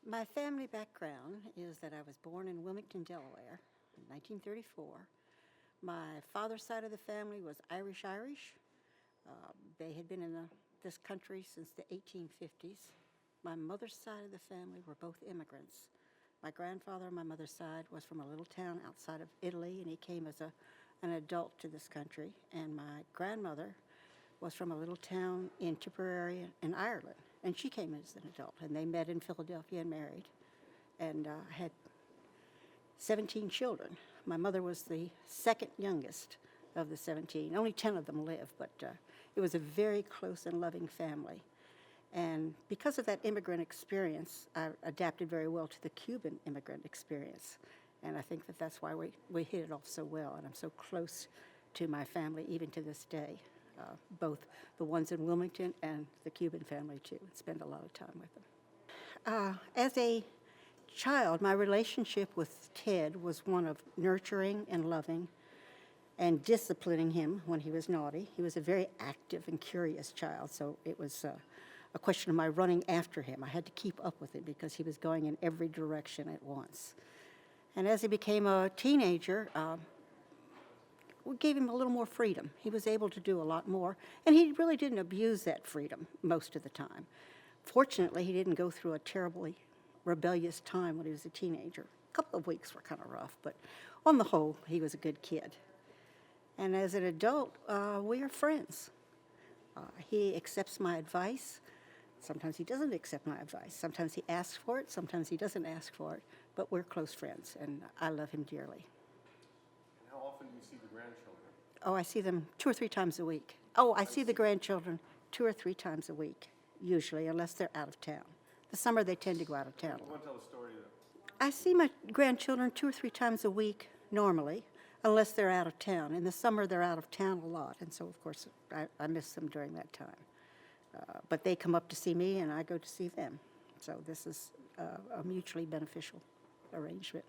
My family background is that I was born in Wilmington, Delaware in 1934. My father's side of the family was Irish. They had been in this country since the 1850s. My mother's side of the family were both immigrants. My grandfather on my mother's side was from a little town outside of Italy, and he came as an adult to this country. And my grandmother was from a little town in Tipperary in Ireland, and she came as an adult. And they met in Philadelphia and married, and had 17 children. My mother was the second youngest of the 17. Only 10 of them live, but it was a very close and loving family. And because of that immigrant experience, I adapted very well to the Cuban immigrant experience. And I think that that's why we hit it off so well, and I'm so close to my family even to this day, both the ones in Wilmington and the Cuban family too. I spend a lot of time with them. As a child, my relationship with Ted was one of nurturing and loving and disciplining him when he was naughty. He was a very active and curious child, so it was a question of my running after him. I had to keep up with him because he was going in every direction at once. And as he became a teenager, we gave him a little more freedom. He was able to do a lot more, and he really didn't abuse that freedom most of the time. Fortunately, he didn't go through a terribly rebellious time when he was a teenager. A couple of weeks were kind of rough, but on the whole, he was a good kid. And as an adult, we are friends. He accepts my advice. Sometimes he doesn't accept my advice. Sometimes he asks for it. Sometimes he doesn't ask for it. But we're close friends, and I love him dearly. And how often do you see the grandchildren? Oh, I see them 2 or 3 times a week. Oh, I see the grandchildren 2 or 3 times a week, usually, unless they're out of town. The summer, they tend to go out of town. You want to tell the story? I see my grandchildren 2 or 3 times a week, normally, unless they're out of town. In the summer, they're out of town a lot, and so, of course, I miss them during that time. But they come up to see me, and I go to see them. So this is a mutually beneficial arrangement.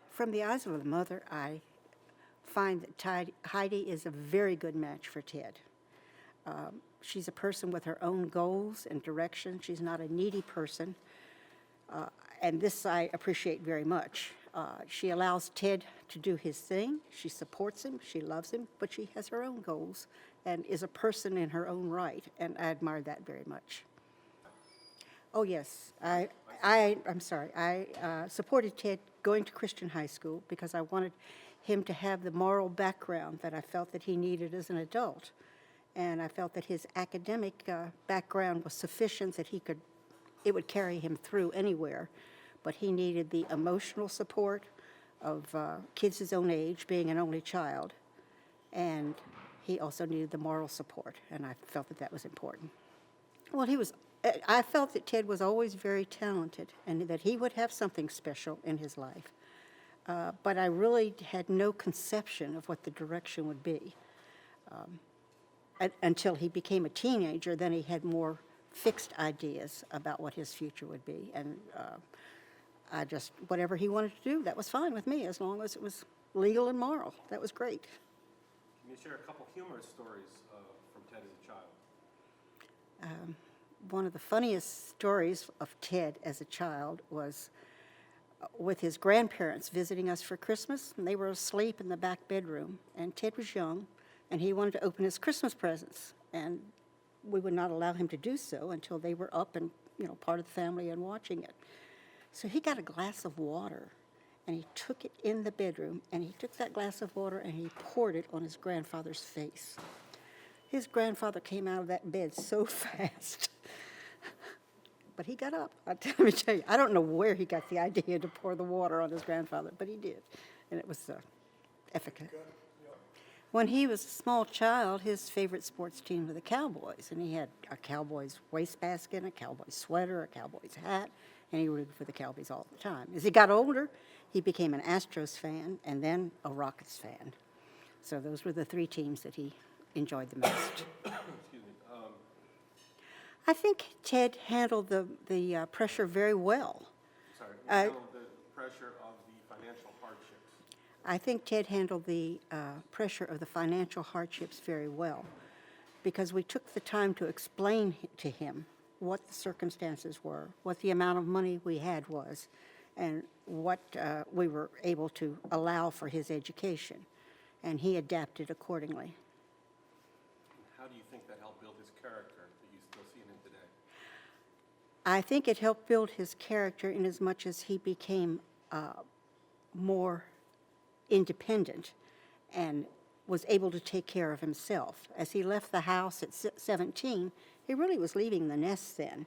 From the eyes of a mother, I find that Heidi is a very good match for Ted. She's a person with her own goals and direction. She's not a needy person, and this I appreciate very much. She allows Ted to do his thing. She supports him. She loves him, but she has her own goals and is a person in her own right, and I admire that very much. Oh, yes. I'm sorry. I supported Ted going to Christian high school because I wanted him to have the moral background that I felt that he needed as an adult. And I felt that his academic background was sufficient that it would carry him through anywhere. But he needed the emotional support of kids his own age, being an only child. And he also needed the moral support, and I felt that that was important. Well, I felt that Ted was always very talented and that he would have something special in his life. But I really had no conception of what the direction would be. Until he became a teenager, then he had more fixed ideas about what his future would be. And whatever he wanted to do, that was fine with me, as long as it was legal and moral. That was great. Can you share a couple humorous stories from Ted as a child? One of the funniest stories of Ted as a child was with his grandparents visiting us for Christmas, and they were asleep in the back bedroom, and Ted was young, and he wanted to open his Christmas presents, and we would not allow him to do so until they were up and, part of the family and watching it. So he got a glass of water, and he took it in the bedroom, and he took that glass of water and he poured it on his grandfather's face. His grandfather came out of that bed so fast. But he got up. Let me tell you, I don't know where he got the idea to pour the water on his grandfather, but he did, and it was efficacious. When he was a small child, his favorite sports team were the Cowboys, and he had a Cowboys wastebasket, a Cowboys sweater, a Cowboys hat, and he rooted for the Cowboys all the time. As he got older, he became an Astros fan and then a Rockets fan. So those were the 3 teams that he enjoyed the most. Excuse me. I think Ted handled the pressure very well. Sorry, handled the pressure of the financial hardships. I think Ted handled the pressure of the financial hardships very well, because we took the time to explain to him what the circumstances were, what the amount of money we had was, and what we were able to allow for his education. And he adapted accordingly. How do you think that helped build his character that you still see in him today? I think it helped build his character in as much as he became more independent and was able to take care of himself. As he left the house at 17, he really was leaving the nest then.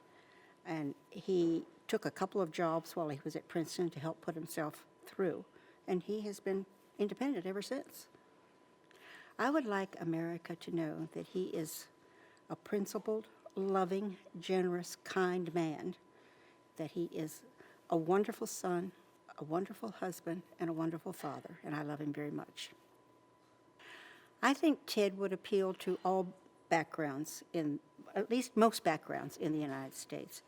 And he took a couple of jobs while he was at Princeton to help put himself through. And he has been independent ever since. I would like America to know that he is a principled, loving, generous, kind man, that he is a wonderful son, a wonderful husband, and a wonderful father, and I love him very much. I think Ted would appeal to all backgrounds, at least most backgrounds in the United States,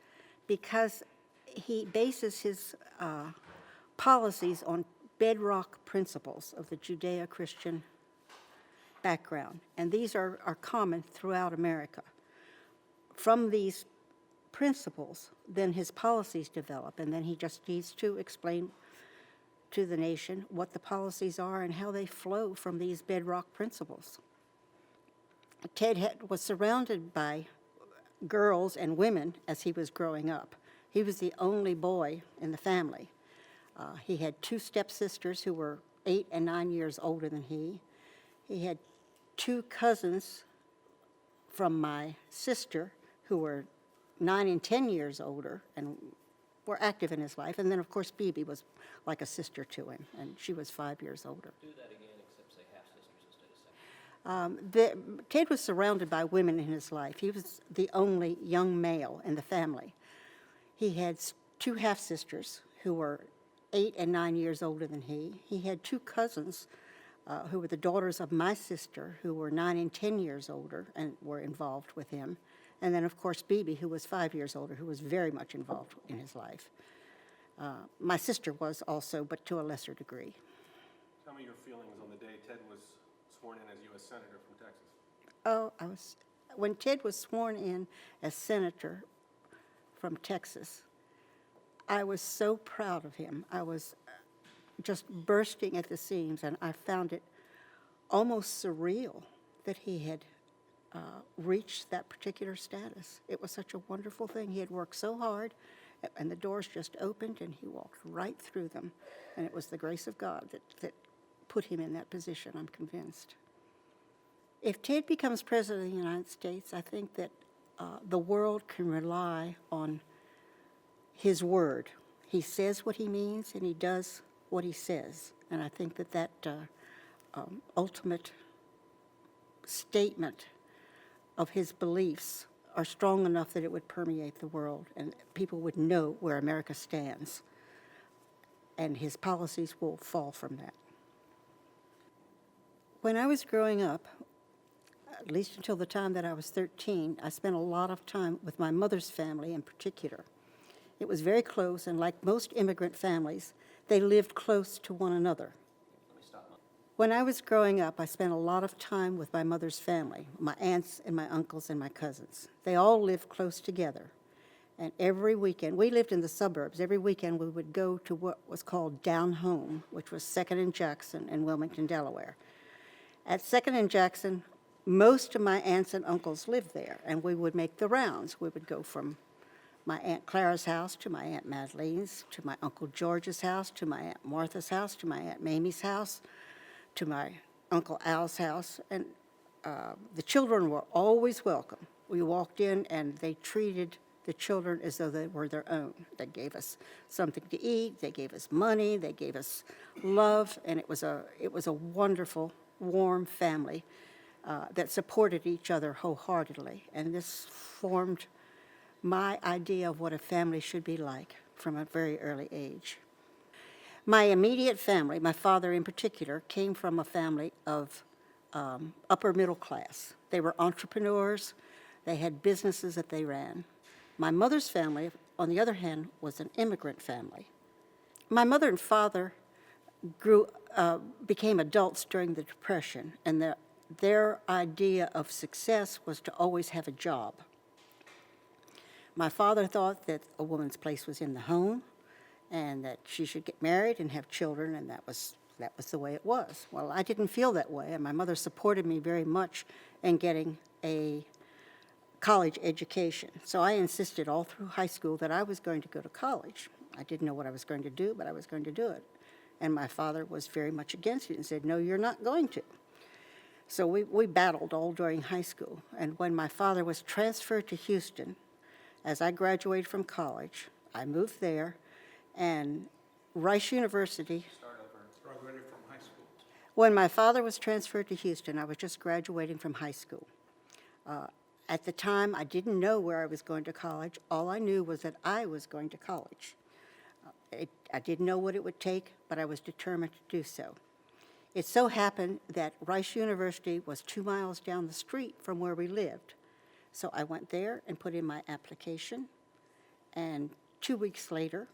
because he bases his policies on bedrock principles of the Judeo-Christian background, and these are common throughout America. From these principles, then his policies develop, and then he just needs to explain to the nation what the policies are and how they flow from these bedrock principles. Ted was surrounded by girls and women as he was growing up. He was the only boy in the family. He had two stepsisters who were 8 and 9 years older than he. He had two cousins from my sister who were 9 and 10 years older and were active in his life. And then, of course, Bibi was like a sister to him, and she was 5 years older. Do that again, except say half-sisters instead of second. Ted was surrounded by women in his life. He was the only young male in the family. He had two half-sisters who were 8 and 9 years older than he. He had two cousins who were the daughters of my sister, who were 9 and 10 years older and were involved with him. And then, of course, Bibi, who was 5 years older, who was very much involved in his life. My sister was also, but to a lesser degree. Tell me your feelings on the day Ted was sworn in as U.S. Senator from Texas. Oh, when Ted was sworn in as senator from Texas, I was so proud of him. I was just bursting at the seams, and I found it almost surreal that he had reached that particular status. It was such a wonderful thing. He had worked so hard, and the doors just opened, and he walked right through them. And it was the grace of God that put him in that position, I'm convinced. If Ted becomes President of the United States, I think that the world can rely on his word. He says what he means, and he does what he says. And I think that ultimate statement of his beliefs are strong enough that it would permeate the world, and people would know where America stands. And his policies will fall from that. When I was growing up, at least until the time that I was 13, I spent a lot of time with my mother's family in particular. It was very close, and like most immigrant families, they lived close to one another. Let me stop. When I was growing up, I spent a lot of time with my mother's family, my aunts and my uncles and my cousins. They all lived close together. And every weekend, we lived in the suburbs. Every weekend we would go to what was called Down Home, which was 2nd and Jackson in Wilmington, Delaware. At 2nd and Jackson, most of my aunts and uncles lived there, and we would make the rounds. We would go from my Aunt Clara's house to my Aunt Madeleine's, to my Uncle George's house, to my Aunt Martha's house, to my Aunt Mamie's house, to my Uncle Al's house, and the children were always welcome. We walked in, and they treated the children as though they were their own. They gave us something to eat, they gave us money, they gave us love, and it was a wonderful, warm family that supported each other wholeheartedly. And this formed my idea of what a family should be like from a very early age. My immediate family, my father in particular, came from a family of upper middle class. They were entrepreneurs. They had businesses that they ran. My mother's family, on the other hand, was an immigrant family. My mother and father became adults during the Depression, and their idea of success was to always have a job. My father thought that a woman's place was in the home and that she should get married and have children, and that was the way it was. Well, I didn't feel that way, and my mother supported me very much in getting a college education. So I insisted all through high school that I was going to go to college. I didn't know what I was going to do, but I was going to do it. And my father was very much against it and said, no, you're not going to. So we battled all during high school. And when my father was transferred to Houston, as I graduated from college, I moved there, and Rice University. Graduated from high school. When my father was transferred to Houston, I was just graduating from high school. At the time, I didn't know where I was going to college. All I knew was that I was going to college. I didn't know what it would take, but I was determined to do so. It so happened that Rice University was 2 miles down the street from where we lived. So I went there and put in my application, and 2 weeks later,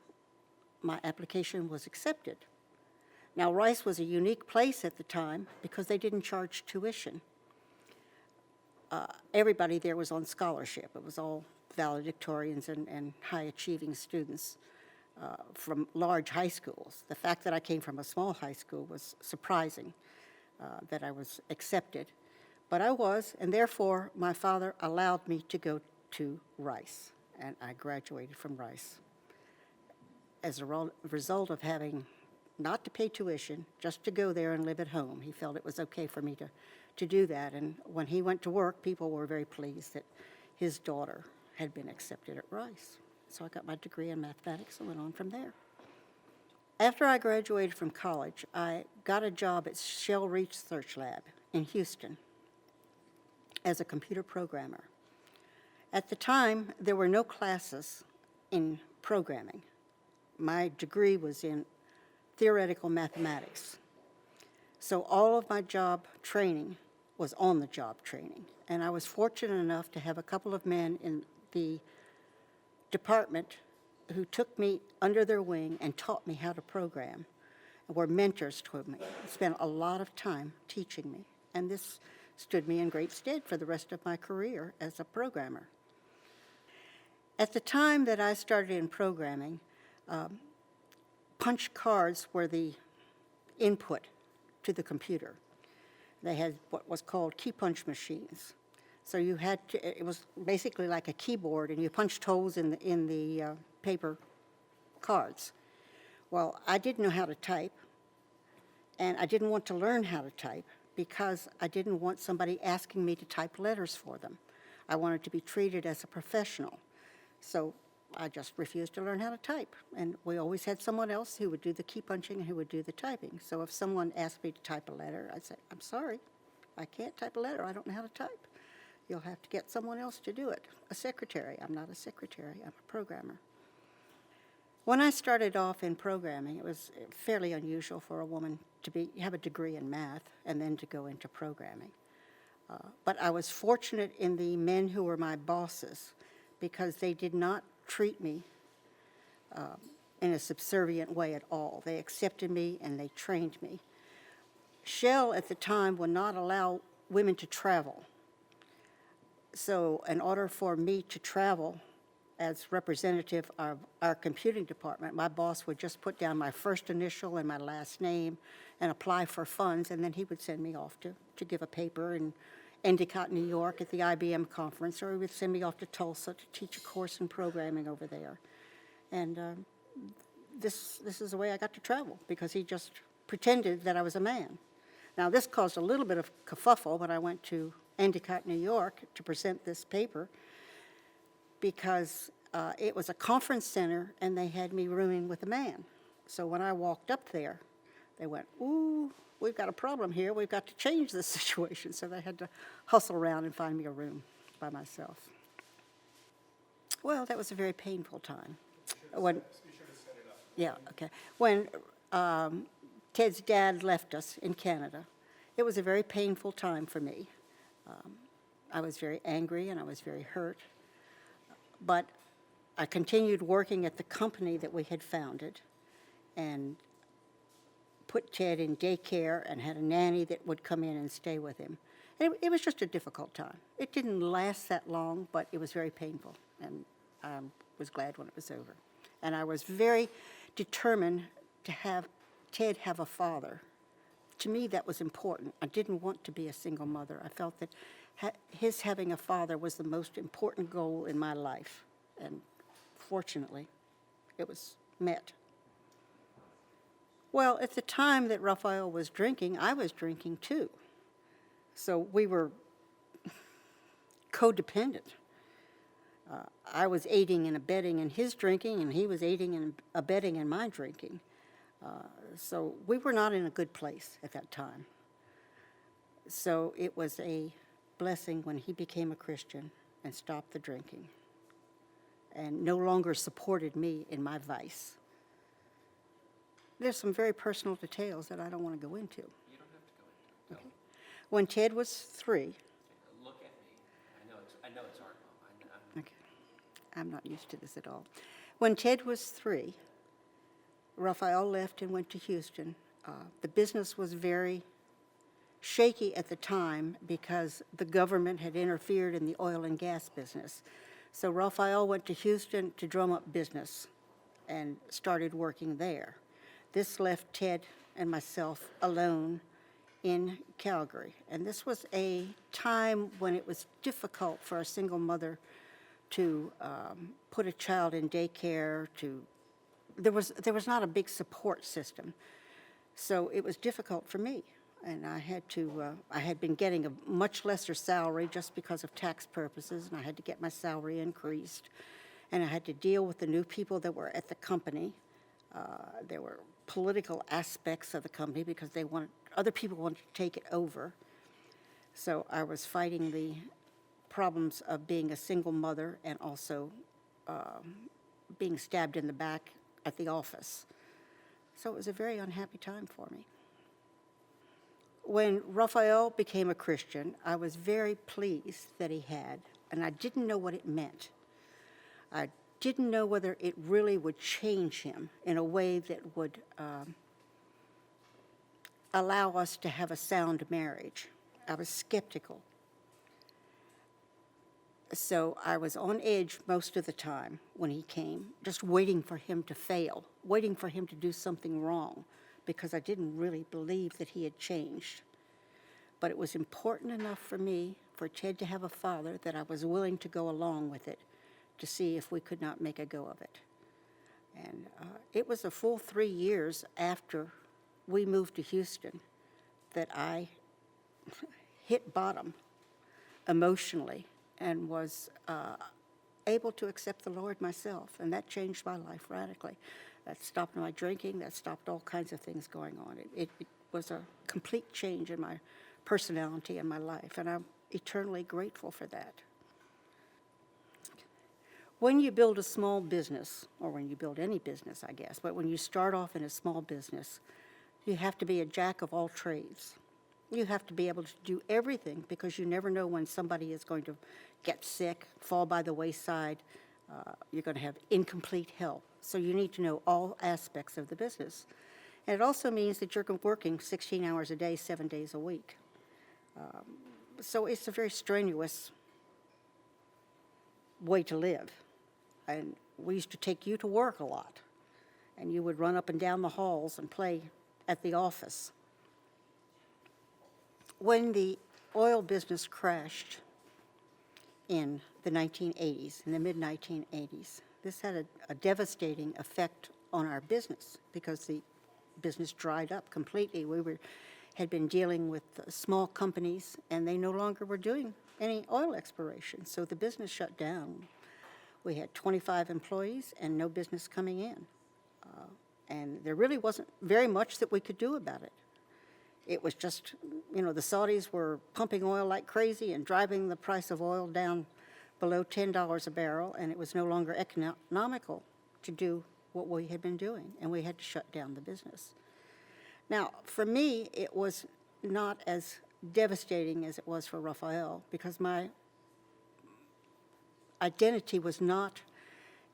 my application was accepted. Now, Rice was a unique place at the time because they didn't charge tuition. Everybody there was on scholarship. It was all valedictorians and high-achieving students from large high schools. The fact that I came from a small high school was surprising, that I was accepted. But I was, and therefore my father allowed me to go to Rice, and I graduated from Rice. As a result of having not to pay tuition, just to go there and live at home, he felt it was okay for me to do that. And when he went to work, people were very pleased that his daughter had been accepted at Rice. So I got my degree in mathematics and went on from there. After I graduated from college, I got a job at Shell Research Lab in Houston as a computer programmer. At the time, there were no classes in programming. My degree was in theoretical mathematics. So all of my job training was on-the-job training. And I was fortunate enough to have a couple of men in the department who took me under their wing and taught me how to program, and were mentors to me, spent a lot of time teaching me. And this stood me in great stead for the rest of my career as a programmer. At the time that I started in programming, punch cards were the input to the computer. They had what was called key punch machines. So you had to, it was basically like a keyboard, and you punched holes in the paper cards. Well, I didn't know how to type, and I didn't want to learn how to type because I didn't want somebody asking me to type letters for them. I wanted to be treated as a professional. So I just refused to learn how to type. And we always had someone else who would do the key punching and who would do the typing. So if someone asked me to type a letter, I'd say, I'm sorry, I can't type a letter. I don't know how to type. You'll have to get someone else to do it. A secretary. I'm not a secretary. I'm a programmer. When I started off in programming, it was fairly unusual for a woman to have a degree in math and then to go into programming. But I was fortunate in the men who were my bosses because they did not treat me in a subservient way at all. They accepted me and they trained me. Shell at the time would not allow women to travel. So in order for me to travel as representative of our computing department, my boss would just put down my first initial and my last name and apply for funds, and then he would send me off to give a paper in Endicott, New York at the IBM conference, or he would send me off to Tulsa to teach a course in programming over there. And this is the way I got to travel, because he just pretended that I was a man. Now, this caused a little bit of kerfuffle when I went to Endicott, New York to present this paper, because it was a conference center and they had me rooming with a man. So when I walked up there, they went, ooh, we've got a problem here. We've got to change this situation. So they had to hustle around and find me a room by myself. Well, that was a very painful time. When, You should have set it up. yeah, okay. When Ted's dad left us in Canada, it was a very painful time for me. I was very angry and I was very hurt. But I continued working at the company that we had founded and put Ted in daycare and had a nanny that would come in and stay with him. And it was just a difficult time. It didn't last that long, but it was very painful. And I was glad when it was over. And I was very determined to have Ted have a father. To me, that was important. I didn't want to be a single mother. I felt that his having a father was the most important goal in my life. And fortunately, it was met. Well, at the time that Raphael was drinking, I was drinking too. So we were codependent. I was aiding and abetting in his drinking, and he was aiding and abetting in my drinking. So we were not in a good place at that time. So it was a blessing when he became a Christian and stopped the drinking and no longer supported me in my vice. There's some very personal details that I don't want to go into. You don't have to go into it. Okay. When Ted was 3, Look at me. I know it's hard, Mom. okay, I'm not used to this at all. When Ted was 3, Raphael left and went to Houston. The business was very shaky at the time because the government had interfered in the oil and gas business. So Raphael went to Houston to drum up business and started working there. This left Ted and myself alone in Calgary. And this was a time when it was difficult for a single mother to put a child in daycare. There was not a big support system. So it was difficult for me. And I had been getting a much lesser salary just because of tax purposes, and I had to get my salary increased. And I had to deal with the new people that were at the company. There were political aspects of the company because other people wanted to take it over. So I was fighting the problems of being a single mother and also being stabbed in the back at the office. So it was a very unhappy time for me. When Raphael became a Christian, I was very pleased that he had, and I didn't know what it meant. I didn't know whether it really would change him in a way that would allow us to have a sound marriage. I was skeptical. So I was on edge most of the time when he came, just waiting for him to fail, waiting for him to do something wrong, because I didn't really believe that he had changed. But it was important enough for me, for Ted to have a father, that I was willing to go along with it to see if we could not make a go of it. And it was a full 3 years after we moved to Houston that I hit bottom emotionally and was able to accept the Lord myself, and that changed my life radically. That stopped my drinking, that stopped all kinds of things going on. It was a complete change in my personality and my life, and I'm eternally grateful for that. When you build a small business, or when you build any business, I guess, but when you start off in a small business, you have to be a jack of all trades. You have to be able to do everything because you never know when somebody is going to get sick, fall by the wayside. You're going to have incomplete health. So you need to know all aspects of the business. And it also means that you're working 16 hours a day, 7 days a week. So it's a very strenuous way to live. And we used to take you to work a lot. And you would run up and down the halls and play at the office. When the oil business crashed in the 1980s, in the mid-1980s, this had a devastating effect on our business because the business dried up completely. We had been dealing with small companies, and they no longer were doing any oil exploration, so the business shut down. We had 25 employees and no business coming in. And there really wasn't very much that we could do about it. It was just, the Saudis were pumping oil like crazy and driving the price of oil down below $10 a barrel, and it was no longer economical to do what we had been doing, and we had to shut down the business. Now, for me, it was not as devastating as it was for Raphael because my identity was not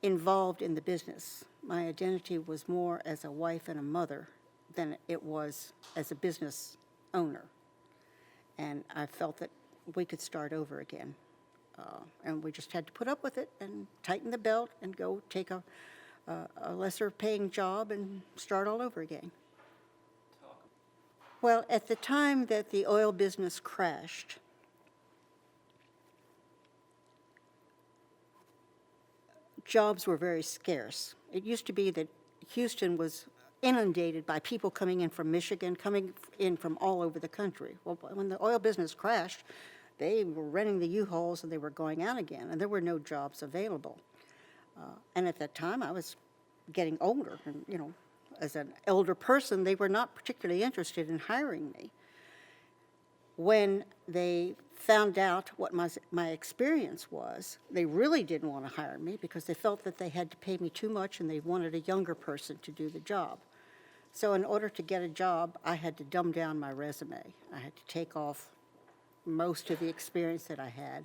involved in the business. My identity was more as a wife and a mother than it was as a business owner. And I felt that we could start over again. And we just had to put up with it and tighten the belt and go take a lesser paying job and start all over again. Well, at the time that the oil business crashed, jobs were very scarce. It used to be that Houston was inundated by people coming in from Michigan, coming in from all over the country. Well, when the oil business crashed, they were renting the U-Hauls and they were going out again, and there were no jobs available. And at that time, I was getting older, and, you know, as an elder person, they were not particularly interested in hiring me. When they found out what my experience was, they really didn't want to hire me because they felt that they had to pay me too much and they wanted a younger person to do the job. So in order to get a job, I had to dumb down my resume. I had to take off most of the experience that I had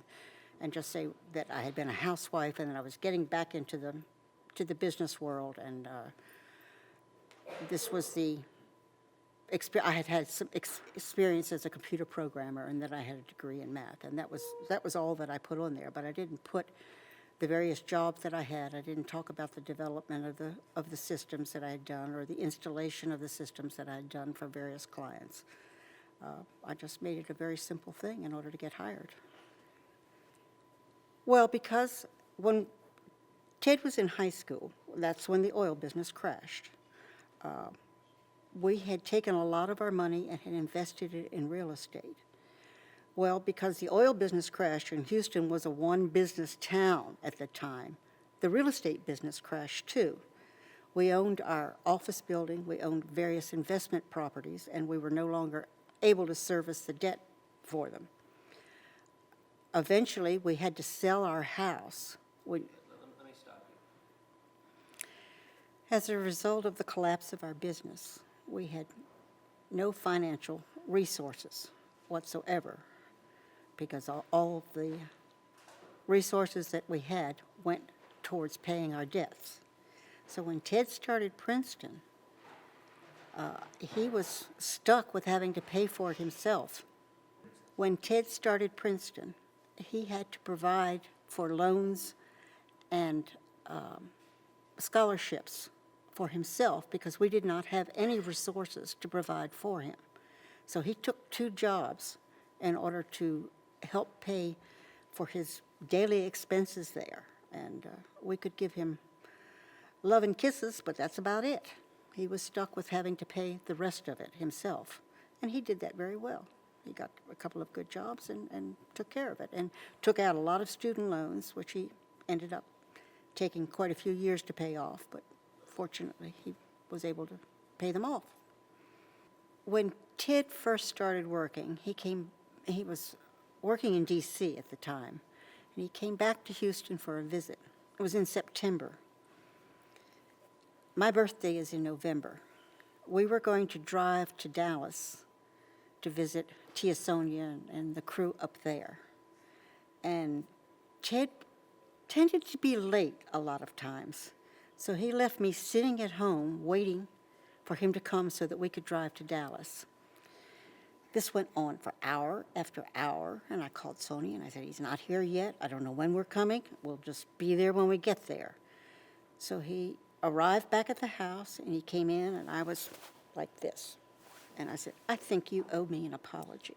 and just say that I had been a housewife and that I was getting back into the business world, and this was the I had had some experience as a computer programmer, and that I had a degree in math, and that was all that I put on there. But I didn't put the various jobs that I had. I didn't talk about the development of the systems that I had done or the installation of the systems that I had done for various clients. I just made it a very simple thing in order to get hired. Well, because when Ted was in high school, that's when the oil business crashed. We had taken a lot of our money and had invested it in real estate. Well, because the oil business crashed and Houston was a one-business town at the time, the real estate business crashed too. We owned our office building, we owned various investment properties, and we were no longer able to service the debt for them. Eventually, we had to sell our house. Let me stop you. As a result of the collapse of our business, we had no financial resources whatsoever because all of the resources that we had went towards paying our debts. So when Ted started Princeton, he was stuck with having to pay for it himself. When Ted started Princeton, he had to provide for loans and scholarships for himself because we did not have any resources to provide for him. So he took 2 jobs in order to help pay for his daily expenses there. And we could give him love and kisses, but that's about it. He was stuck with having to pay the rest of it himself. And he did that very well. He got a couple of good jobs and took care of it and took out a lot of student loans, which he ended up taking quite a few years to pay off, but fortunately he was able to pay them off. When Ted first started working, he was working in D.C. at the time, and he came back to Houston for a visit. It was in September. My birthday is in November. We were going to drive to Dallas to visit Tia Sonia and the crew up there. And Ted tended to be late a lot of times. So he left me sitting at home waiting for him to come so that we could drive to Dallas. This went on for hour after hour, and I called Sonia and I said, he's not here yet. I don't know when we're coming. We'll just be there when we get there. So he arrived back at the house and he came in and I was like this. And I said, I think you owe me an apology.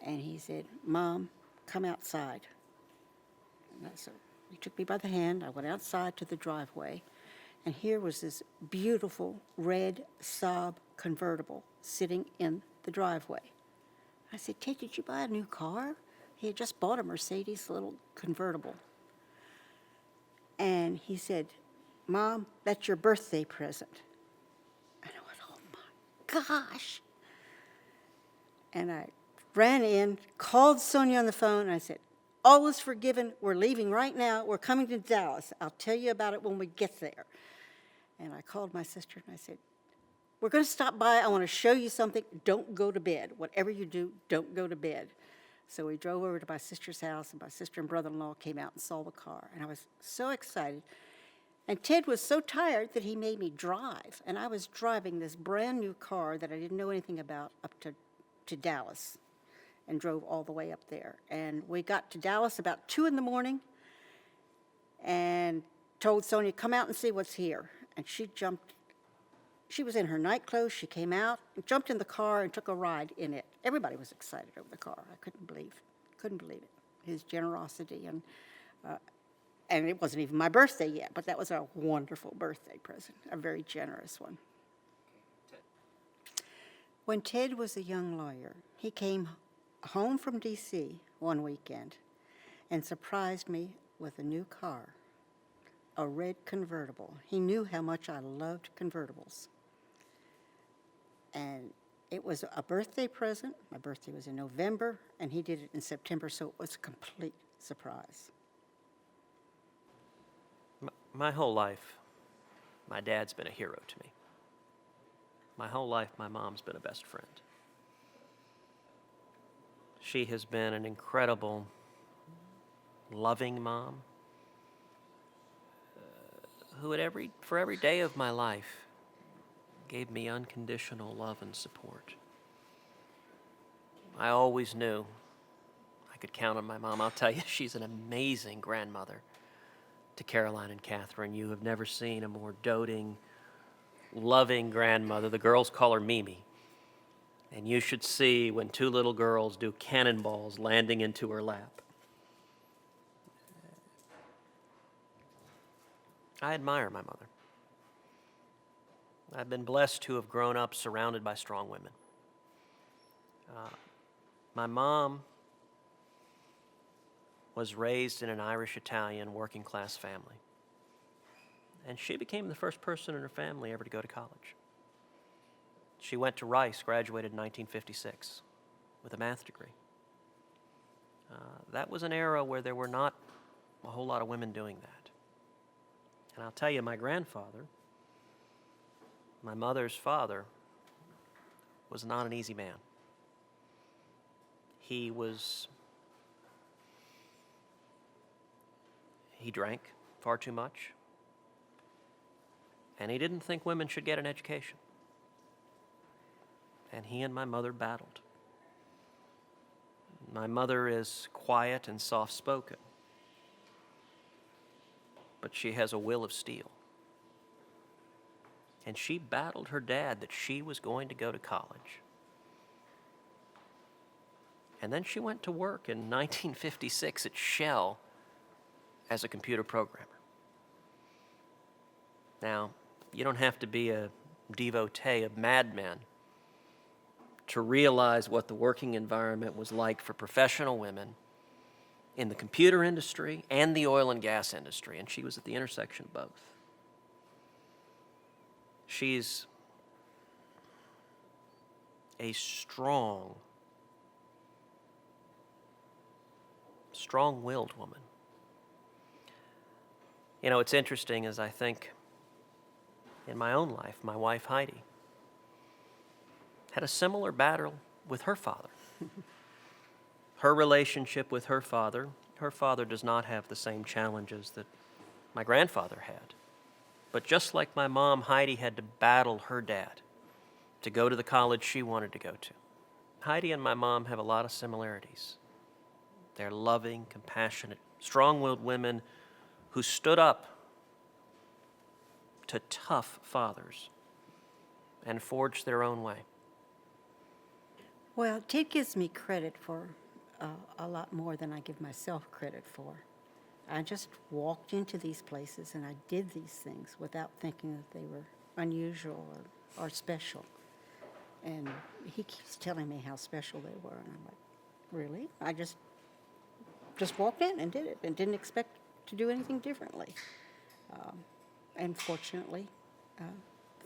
And he said, Mom, come outside. And so he took me by the hand. I went outside to the driveway. And here was this beautiful red Saab convertible sitting in the driveway. I said, Ted, did you buy a new car? He had just bought a Mercedes little convertible. And he said, Mom, that's your birthday present. And I went, oh my gosh. And I ran in, called Sonia on the phone, and I said, all is forgiven. We're leaving right now. We're coming to Dallas. I'll tell you about it when we get there. And I called my sister and I said, we're going to stop by. I want to show you something. Don't go to bed. Whatever you do, don't go to bed. So we drove over to my sister's house, and my sister and brother-in-law came out and saw the car. And I was so excited. And Ted was so tired that he made me drive. And I was driving this brand new car that I didn't know anything about up to Dallas. and drove all the way up there. And we got to Dallas about 2 in the morning and told Sonia, come out and see what's here. And she jumped. She was in her night clothes. She came out, jumped in the car, and took a ride in it. Everybody was excited over the car. I couldn't believe it. His generosity, and it wasn't even my birthday yet, but that was a wonderful birthday present, a very generous one. When Ted was a young lawyer, he came home from D.C. one weekend and surprised me with a new car, a red convertible. He knew how much I loved convertibles. And it was a birthday present. My birthday was in November, and he did it in September, so it was a complete surprise. My whole life, my dad's been a hero to me. My whole life, my mom's been a best friend. She has been an incredible, loving mom who for every day of my life gave me unconditional love and support. I always knew I could count on my mom. I'll tell you, she's an amazing grandmother to Caroline and Catherine. You have never seen a more doting, loving grandmother. The girls call her Mimi. And you should see when 2 little girls do cannonballs landing into her lap. I admire my mother. I've been blessed to have grown up surrounded by strong women. My mom was raised in an Irish-Italian working-class family. And she became the first person in her family ever to go to college. She went to Rice, graduated in 1956 with a math degree. That was an era where there were not a whole lot of women doing that. And I'll tell you, my grandfather, my mother's father, was not an easy man. He drank far too much, and he didn't think women should get an education. And he and my mother battled. My mother is quiet and soft-spoken, but she has a will of steel. And she battled her dad that she was going to go to college. And then she went to work in 1956 at Shell as a computer programmer. Now, you don't have to be a devotee of Mad Men to realize what the working environment was like for professional women in the computer industry and the oil and gas industry, and she was at the intersection of both. She's a strong-willed woman. You know, it's interesting as I think in my own life, my wife Heidi had a similar battle with her father. Her relationship with her father does not have the same challenges that my grandfather had. But just like my mom, Heidi had to battle her dad to go to the college she wanted to go to. Heidi and my mom have a lot of similarities. They're loving, compassionate, strong-willed women who stood up to tough fathers and forged their own way. Well, Ted gives me credit for a lot more than I give myself credit for. I just walked into these places and I did these things without thinking that they were unusual or special. And he keeps telling me how special they were, and I'm like, really? I just walked in and did it and didn't expect to do anything differently. And fortunately,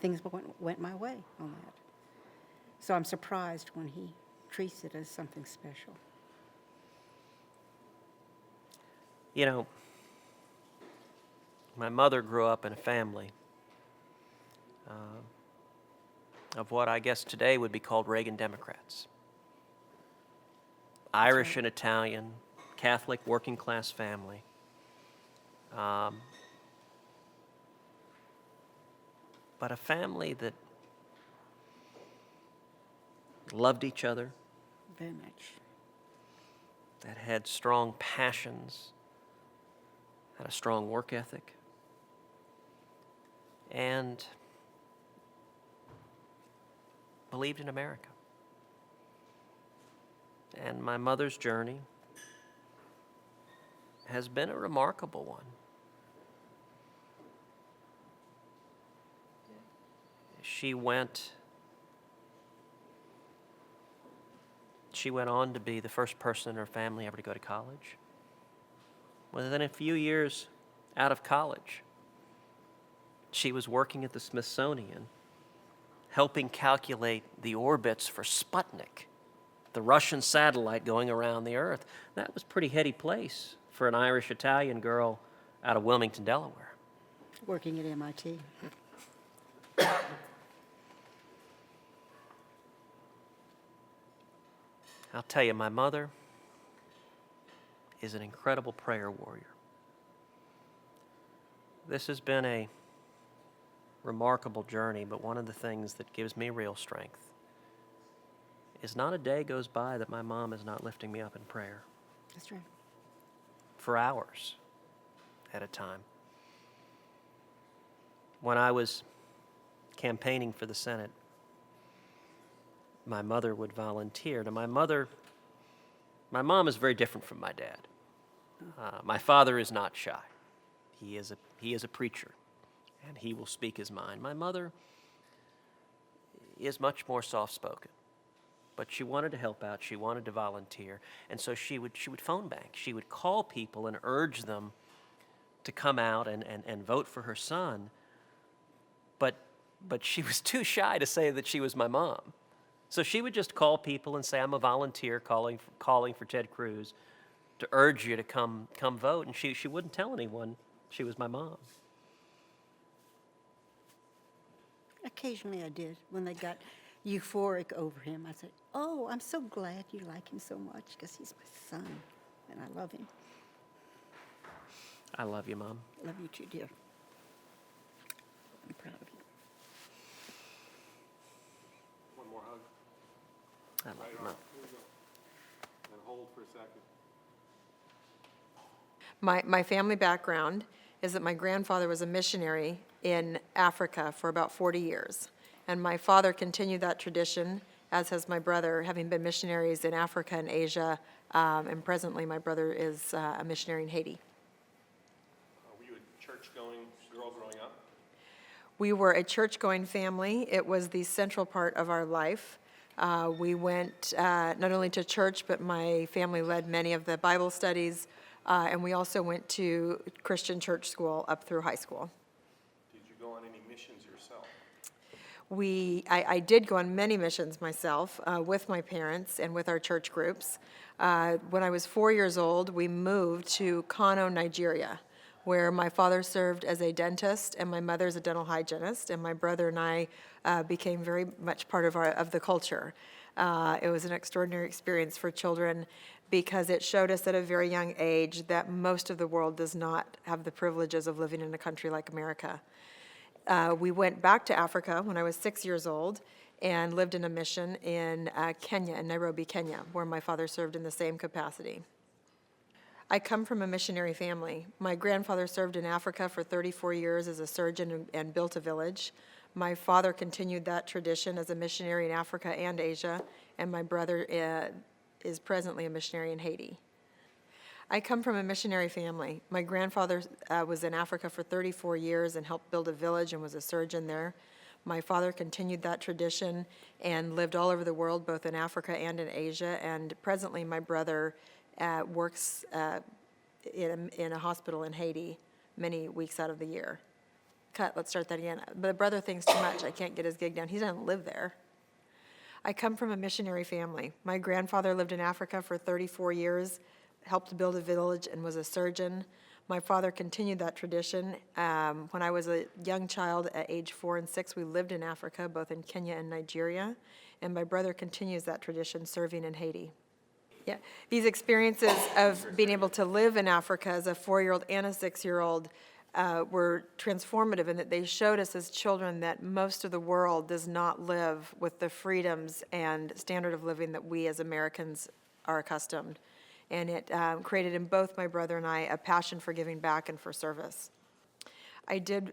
things went my way on that. So I'm surprised when he treats it as something special. You know, my mother grew up in a family of what I guess today would be called Reagan Democrats. Irish and Italian, Catholic, working class family. But a family that loved each other, Very much. that had strong passions, had a strong work ethic, and believed in America. And my mother's journey has been a remarkable one. She went on to be the first person in her family ever to go to college. Within a few years out of college, she was working at the Smithsonian, helping calculate the orbits for Sputnik, the Russian satellite going around the Earth. That was a pretty heady place for an Irish-Italian girl out of Wilmington, Delaware. Working at MIT. I'll tell you, my mother is an incredible prayer warrior. This has been a remarkable journey, but one of the things that gives me real strength is not a day goes by that my mom is not lifting me up in prayer That's right. for hours at a time. When I was campaigning for the Senate, my mother would volunteer. Now, my mom is very different from my dad. My father is not shy. He is a preacher, and he will speak his mind. My mother is much more soft-spoken, but she wanted to help out. She wanted to volunteer, and so she would phone bank. She would call people and urge them to come out and vote for her son, but she was too shy to say that she was my mom. So she would just call people and say, I'm a volunteer calling for Ted Cruz to urge you to come vote. And she wouldn't tell anyone she was my mom. Occasionally I did. When they got euphoric over him, I said, oh, I'm so glad you like him so much because he's my son and I love him. I love you, Mom. Love you too, dear. I'm proud of you. One more hug. I love Right you, arm. Mom. Here we go. And hold for a second. My family background is that my grandfather was a missionary in Africa for about 40 years. And my father continued that tradition, as has my brother, having been missionaries in Africa and Asia. And presently, my brother is a missionary in Haiti. Were you a church-going girl growing up? We were a church-going family. It was the central part of our life. We went not only to church, but my family led many of the Bible studies, and we also went to Christian church school up through high school. Did you go on any missions yourself? I did go on many missions myself with my parents and with our church groups. When I was 4 years old, we moved to Kano, Nigeria, where my father served as a dentist and my mother's a dental hygienist, and my brother and I became very much part of the culture. It was an extraordinary experience for children because it showed us at a very young age that most of the world does not have the privileges of living in a country like America. We went back to Africa when I was 6 years old and lived in a mission in Kenya, in Nairobi, Kenya, where my father served in the same capacity. I come from a missionary family. My grandfather served in Africa for 34 years as a surgeon and built a village. My father continued that tradition as a missionary in Africa and Asia, and my brother is presently a missionary in Haiti. I come from a missionary family. My grandfather was in Africa for 34 years and helped build a village and was a surgeon there. My father continued that tradition and lived all over the world, both in Africa and in Asia, and presently my brother works in a hospital in Haiti many weeks out of the year. Let's start that again. The brother thinks too much. I can't get his gig down. He doesn't live there. I come from a missionary family. My grandfather lived in Africa for 34 years, helped build a village, and was a surgeon. My father continued that tradition. When I was a young child at age 4 and 6, we lived in Africa, both in Kenya and Nigeria, and my brother continues that tradition, serving in Haiti. Yeah, these experiences of being able to live in Africa as a 4-year-old and a 6-year-old were transformative in that they showed us as children that most of the world does not live with the freedoms and standard of living that we as Americans are accustomed. and it created in both my brother and I a passion for giving back and for service. I did,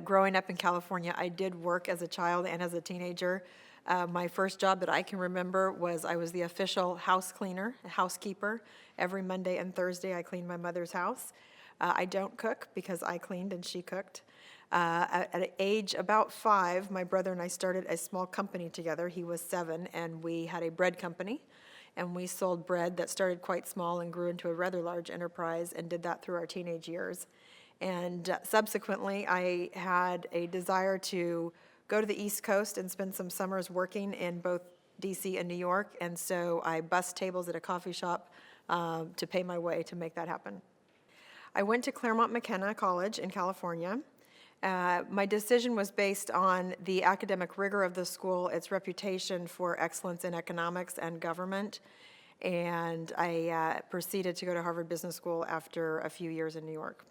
growing up in California, I did work as a child and as a teenager. My first job that I can remember was I was the official house cleaner, housekeeper. Every Monday and Thursday, I cleaned my mother's house. I don't cook because I cleaned and she cooked. At age about 5, my brother and I started a small company together. He was 7, and we had a bread company. And we sold bread that started quite small and grew into a rather large enterprise, and did that through our teenage years. And subsequently, I had a desire to go to the East Coast and spend some summers working in both DC and New York. And so I bussed tables at a coffee shop to pay my way to make that happen. I went to Claremont McKenna College in California. My decision was based on the academic rigor of the school, its reputation for excellence in economics and government, and I proceeded to go to Harvard Business School after a few years in New York.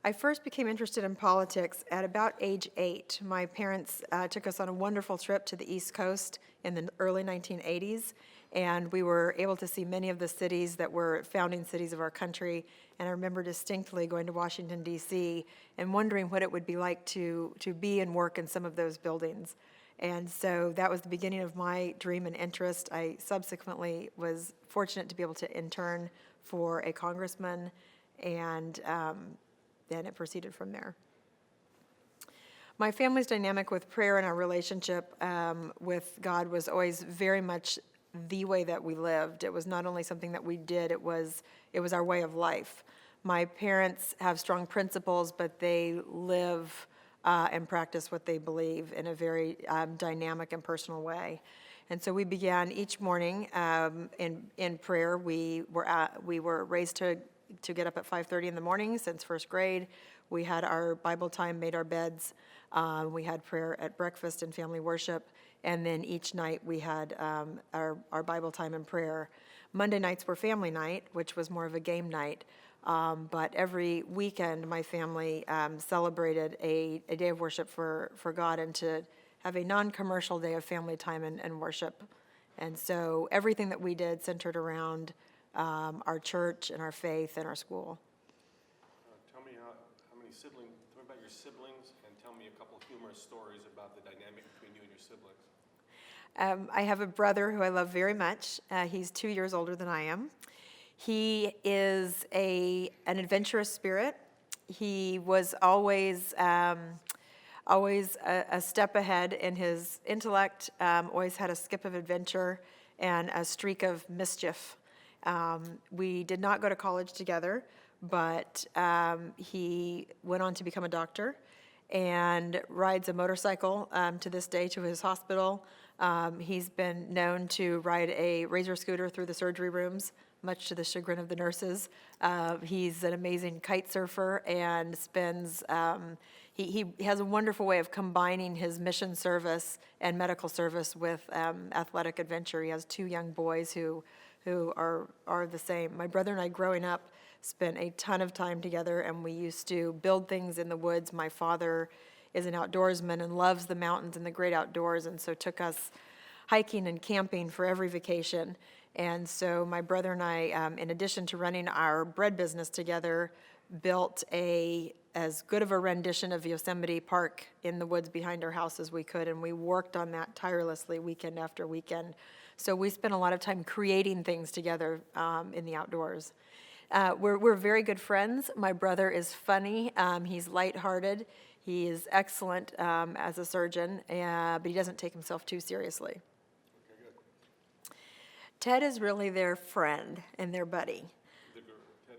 I first became interested in politics at about age 8. My parents took us on a wonderful trip to the East Coast in the early 1980s, and we were able to see many of the cities that were founding cities of our country. And I remember distinctly going to Washington, D.C., and wondering what it would be like to be and work in some of those buildings. And so that was the beginning of my dream and interest. I subsequently was fortunate to be able to intern for a congressman, and then it proceeded from there. My family's dynamic with prayer and our relationship with God was always very much the way that we lived. It was not only something that we did, it was our way of life. My parents have strong principles, but they live and practice what they believe in a very dynamic and personal way. And so we began each morning in prayer. We were raised to get up at 5:30 in the morning since first grade. We had our Bible time, made our beds. We had prayer at breakfast and family worship. And then each night we had our Bible time and prayer. Monday nights were family night, which was more of a game night. But every weekend, my family celebrated a day of worship for God, and to have a non-commercial day of family time and worship. And so everything that we did centered around our church and our faith and our school. Tell me how many siblings, tell me about your siblings, and tell me a couple humorous stories about the dynamic between you and your siblings. I have a brother who I love very much. He's 2 years older than I am. He is an adventurous spirit. He was always a step ahead in his intellect, always had a skip of adventure and a streak of mischief. We did not go to college together, but he went on to become a doctor and rides a motorcycle to this day to his hospital. He's been known to ride a razor scooter through the surgery rooms, much to the chagrin of the nurses. He's an amazing kite surfer and he has a wonderful way of combining his mission service and medical service with athletic adventure. He has 2 young boys who are the same. My brother and I, growing up, spent a ton of time together, and we used to build things in the woods. My father is an outdoorsman and loves the mountains and the great outdoors, and so took us hiking and camping for every vacation. And so my brother and I, in addition to running our bread business together, built as good of a rendition of Yosemite Park in the woods behind our house as we could, and we worked on that tirelessly weekend after weekend. So we spent a lot of time creating things together in the outdoors. We're very good friends. My brother is funny. He's lighthearted. He is excellent as a surgeon, but he doesn't take himself too seriously. Okay, good. Ted is really their friend and their buddy. Ted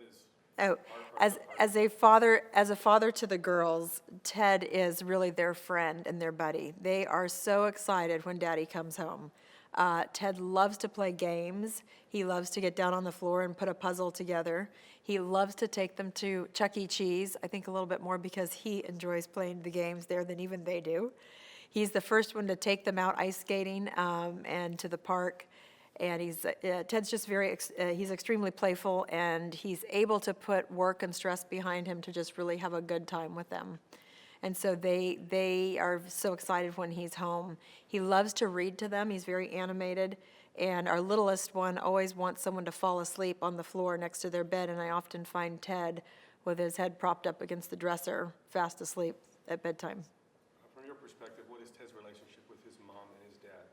is Oh, as a father to the girls, Ted is really their friend and their buddy. They are so excited when Daddy comes home. Ted loves to play games. He loves to get down on the floor and put a puzzle together. He loves to take them to Chuck E. Cheese, I think a little bit more because he enjoys playing the games there than even they do. He's the first one to take them out ice skating and to the park. And Ted's just he's extremely playful, and he's able to put work and stress behind him to just really have a good time with them. And so they are so excited when he's home. He loves to read to them. He's very animated, And our littlest one always wants someone to fall asleep on the floor next to their bed, and I often find Ted with his head propped up against the dresser, fast asleep at bedtime. From your perspective, what is Ted's relationship with his mom and his dad?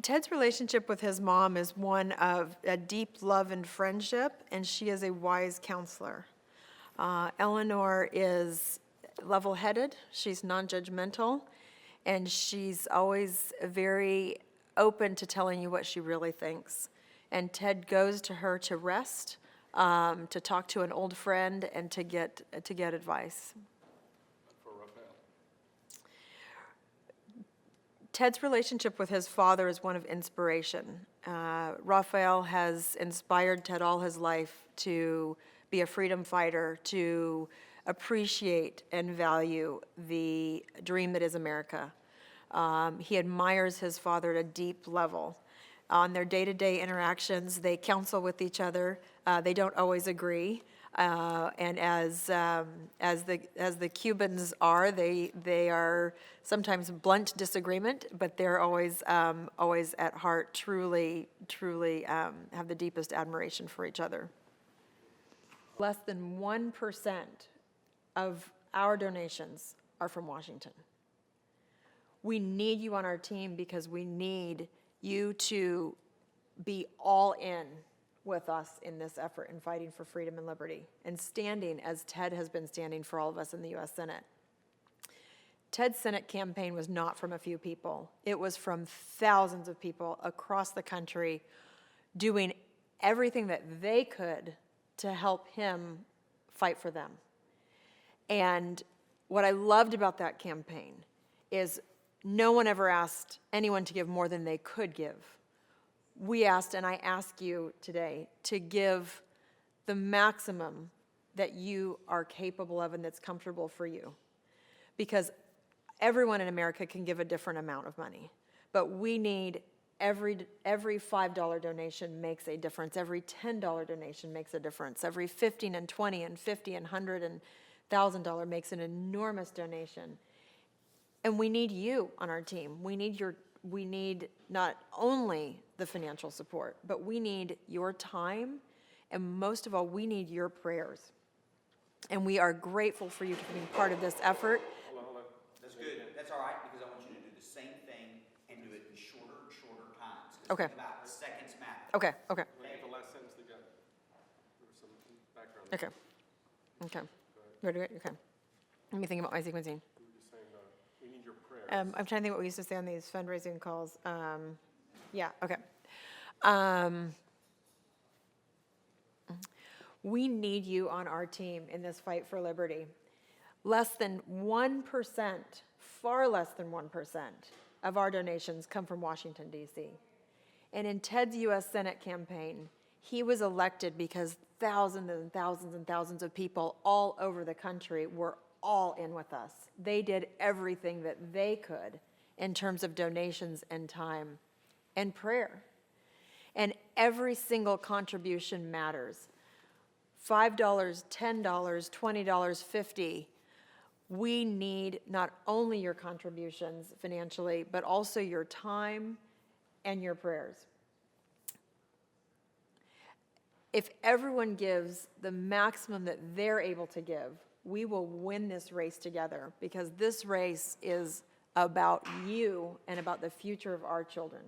Ted's relationship with his mom is one of a deep love and friendship, and she is a wise counselor. Eleanor is level-headed, she's non-judgmental, and she's always very open to telling you what she really thinks. And Ted goes to her to rest, to talk to an old friend, and to get advice. For Raphael? Ted's relationship with his father is one of inspiration. Raphael has inspired Ted all his life to be a freedom fighter, to appreciate and value the dream that is America. He admires his father at a deep level. On their day-to-day interactions, they counsel with each other. They don't always agree. And as the Cubans are, they are sometimes blunt disagreement, but they're always at heart truly have the deepest admiration for each other. Less than 1% of our donations are from Washington. We need you on our team because we need you to be all in with us in this effort in fighting for freedom and liberty and standing as Ted has been standing for all of us in the U.S. Senate. Ted's Senate campaign was not from a few people. It was from thousands of people across the country doing everything that they could to help him fight for them. And what I loved about that campaign is no one ever asked anyone to give more than they could give. We asked, and I ask you today, to give the maximum that you are capable of and that's comfortable for you. Because everyone in America can give a different amount of money, but we need every $5 donation makes a difference. Every $10 donation makes a difference. Every $15 and $20 and $50 and $100 and $1,000 makes an enormous donation. And we need you on our team. We need not only the financial support, but we need your time, and most of all, we need your prayers. And we are grateful for you for being part of this effort. Hold on. That's good. That's all right, because I want you to do the same thing and do it in shorter and shorter times. 'Cause Okay. think about seconds matter. Okay. When you get the last sentence, there was some background. Okay. Ready? Okay. Let me think about my sequencing. You were just saying, we need your prayers. I'm trying to think what we used to say on these fundraising calls. Okay. We need you on our team in this fight for liberty. Less than 1%, far less than 1% of our donations come from Washington, D.C. And in Ted's U.S. Senate campaign, he was elected because thousands and thousands and thousands of people all over the country were all in with us. They did everything that they could in terms of donations and time and prayer. And every single contribution matters. $5, $10, $20, $50. We need not only your contributions financially, but also your time and your prayers. If everyone gives the maximum that they're able to give, we will win this race together, because this race is about you and about the future of our children.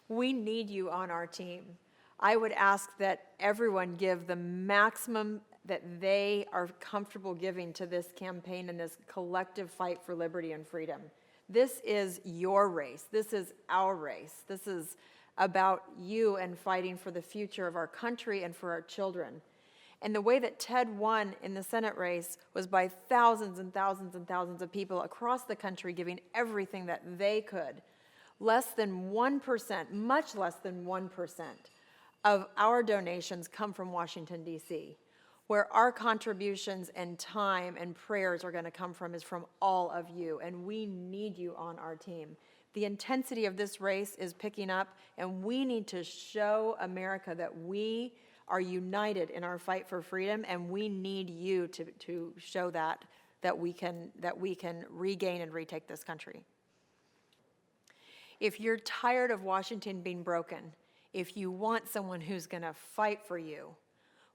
We need you on our team. I would ask that everyone give the maximum that they are comfortable giving to this campaign and this collective fight for liberty and freedom. This is your race. This is our race. This is about you and fighting for the future of our country and for our children. And the way that Ted won in the Senate race was by thousands and thousands and thousands of people across the country giving everything that they could. Less than 1%, much less than 1% of our donations come from Washington, D.C. Where our contributions and time and prayers are going to come from is from all of you, and we need you on our team. The intensity of this race is picking up, and we need to show America that we are united in our fight for freedom, and we need you to show that we can regain and retake this country. If you're tired of Washington being broken, if you want someone who's going to fight for you,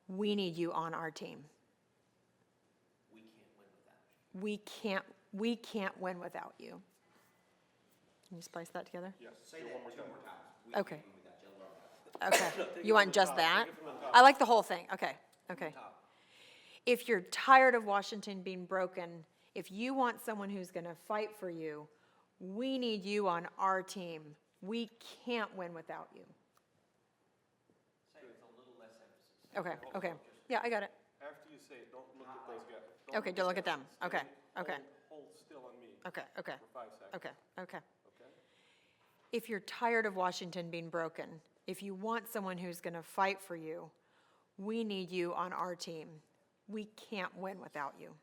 we need you on our team. We can't win without you. Can you splice that together? Yes. Say do it that one more 2 time. more times. We Okay. can't win without you. I love that. Okay. You want just that? Take it from the top. I like the whole thing. Okay. Okay. If you're tired of Washington being broken, if you want someone who's going to fight for you, we need you on our team. We can't win without you. Say it with a little less emphasis. Okay. Okay. Yeah, I got it. After you say it, don't look at those guys. Okay, don't look at them. Okay. Okay. Hold still on me Okay. Okay. for 5 seconds. Okay. Okay. Okay? If you're tired of Washington being broken, if you want someone who's going to fight for you, we need you on our team. We can't win without you.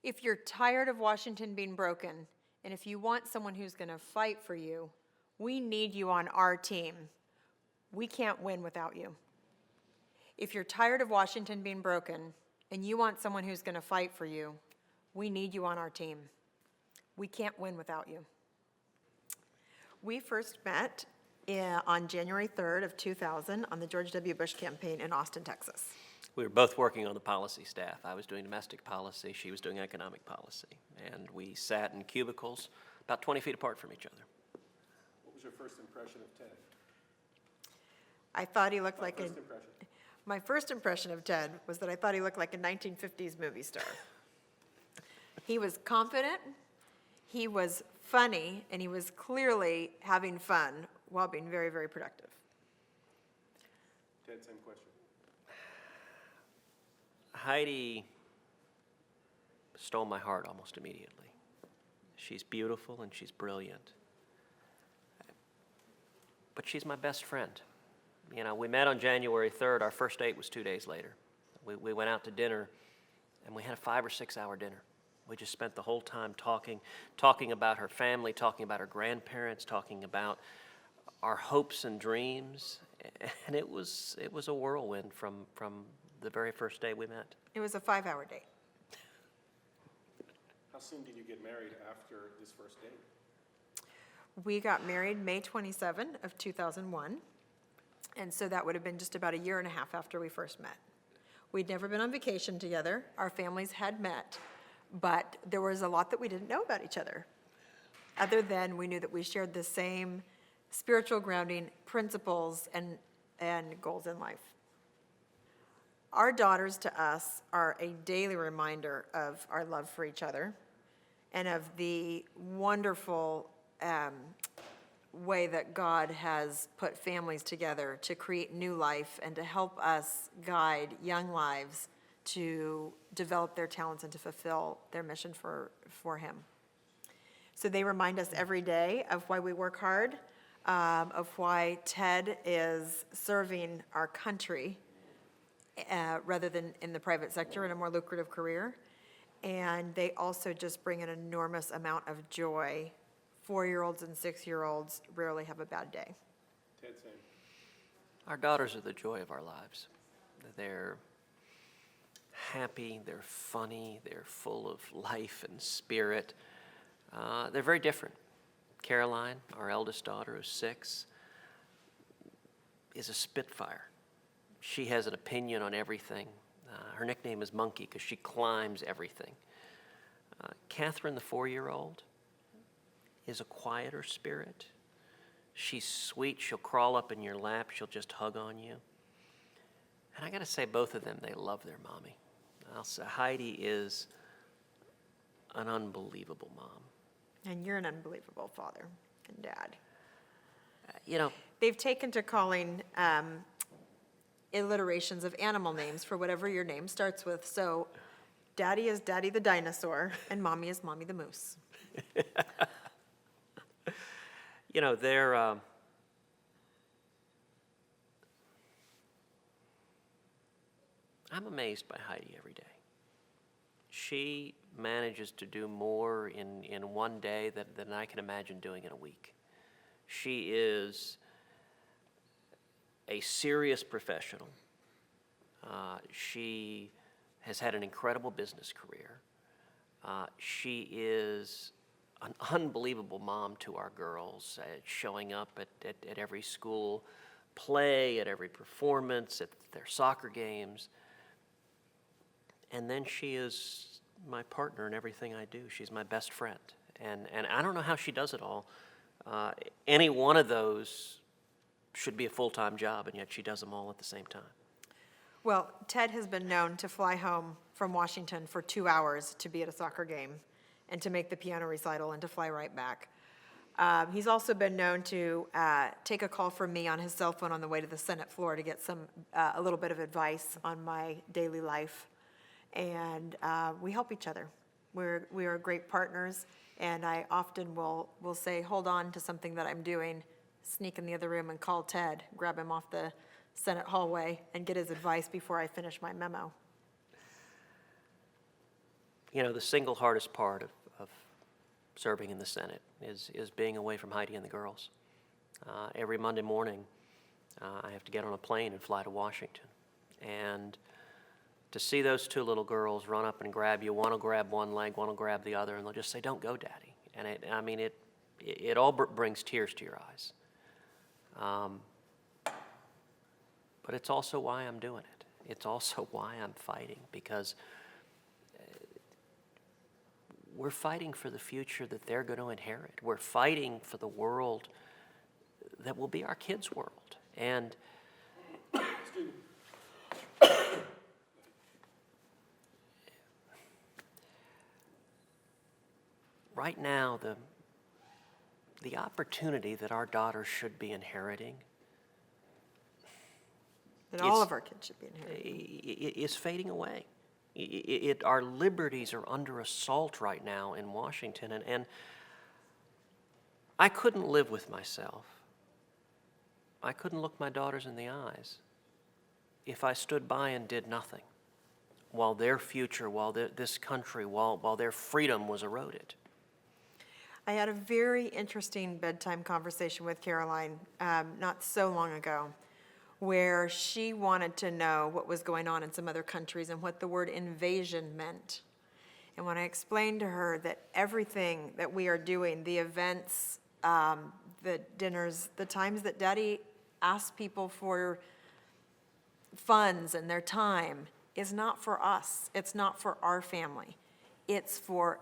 If you're tired of Washington being broken, and if you want someone who's going to fight for you, we need you on our team. We can't win without you. If you're tired of Washington being broken, and you want someone who's going to fight for you, we need you on our team. We can't win without you. We first met on January 3rd of 2000 on the George W. Bush campaign in Austin, Texas. We were both working on the policy staff. I was doing domestic policy, she was doing economic policy. And we sat in cubicles about 20 feet apart from each other. What was your first impression of Ted? I thought he looked like a... First impression. My first impression of Ted was that I thought he looked like a 1950s movie star. He was confident, he was funny, and he was clearly having fun while being very, very productive. Ted, same question. Heidi stole my heart almost immediately. She's beautiful and she's brilliant. But she's my best friend. You know, we met on January 3rd. Our first date was 2 days later. We went out to dinner, and we had a 5 or 6 hour dinner. We just spent the whole time talking about her family, talking about her grandparents, talking about our hopes and dreams. And it was a whirlwind from the very first day we met. It was a 5-hour date. How soon did you get married after this first date? We got married May 27 of 2001, and so that would have been just about a year and a half after we first met. We'd never been on vacation together. Our families had met, but there was a lot that we didn't know about each other, other than we knew that we shared the same spiritual grounding principles and goals in life. Our daughters to us are a daily reminder of our love for each other and of the wonderful way that God has put families together to create new life and to help us guide young lives to develop their talents and to fulfill their mission for Him. So they remind us every day of why we work hard, of why Ted is serving our country rather than in the private sector in a more lucrative career. And they also just bring an enormous amount of joy. 4-year-olds and 6-year-olds rarely have a bad day. Ted, same. Our daughters are the joy of our lives. They're happy, they're funny, they're full of life and spirit. They're very different. Caroline, our eldest daughter, who's 6, is a spitfire. She has an opinion on everything. Her nickname is Monkey because she climbs everything. Catherine, the 4-year-old, is a quieter spirit. She's sweet. She'll crawl up in your lap. She'll just hug on you. And I got to say, both of them, they love their mommy. I'll say Heidi is an unbelievable mom. And you're an unbelievable father and dad. You know, They've taken to calling alliterations of animal names for whatever your name starts with. So Daddy is Daddy the dinosaur, and Mommy is Mommy the moose. you know, they're I'm amazed by Heidi every day. She manages to do more in one day than I can imagine doing in a week. She is a serious professional. She has had an incredible business career. She is an unbelievable mom to our girls, showing up at every school play, at every performance, at their soccer games. And then she is my partner in everything I do. She's my best friend. And I don't know how she does it all. Any one of those should be a full-time job, and yet she does them all at the same time. Well, Ted has been known to fly home from Washington for 2 hours to be at a soccer game and to make the piano recital and to fly right back. He's also been known to take a call from me on his cell phone on the way to the Senate floor to get a little bit of advice on my daily life. And we help each other. We are great partners, and I often will say, hold on to something that I'm doing, sneak in the other room and call Ted, grab him off the Senate hallway, and get his advice before I finish my memo. You know, the single hardest part of serving in the Senate is being away from Heidi and the girls. Every Monday morning, I have to get on a plane and fly to Washington. And to see those two little girls run up and grab you, one will grab one leg, one will grab the other, and they'll just say, "Don't go, Daddy." And it all brings tears to your eyes. But it's also why I'm doing it. It's also why I'm fighting, because we're fighting for the future that they're going to inherit. We're fighting for the world that will be our kids' world. And right now, the opportunity that our daughters should be inheriting And all of our kids should be inherited. is fading away. Our liberties are under assault right now in Washington, and I couldn't live with myself. I couldn't look my daughters in the eyes if I stood by and did nothing while their future, while this country, while their freedom was eroded. I had a very interesting bedtime conversation with Caroline not so long ago, where she wanted to know what was going on in some other countries and what the word invasion meant. And when I explained to her that everything that we are doing, the events, the dinners, the times that Daddy asks people for funds and their time, is not for us. It's not for our family. It's for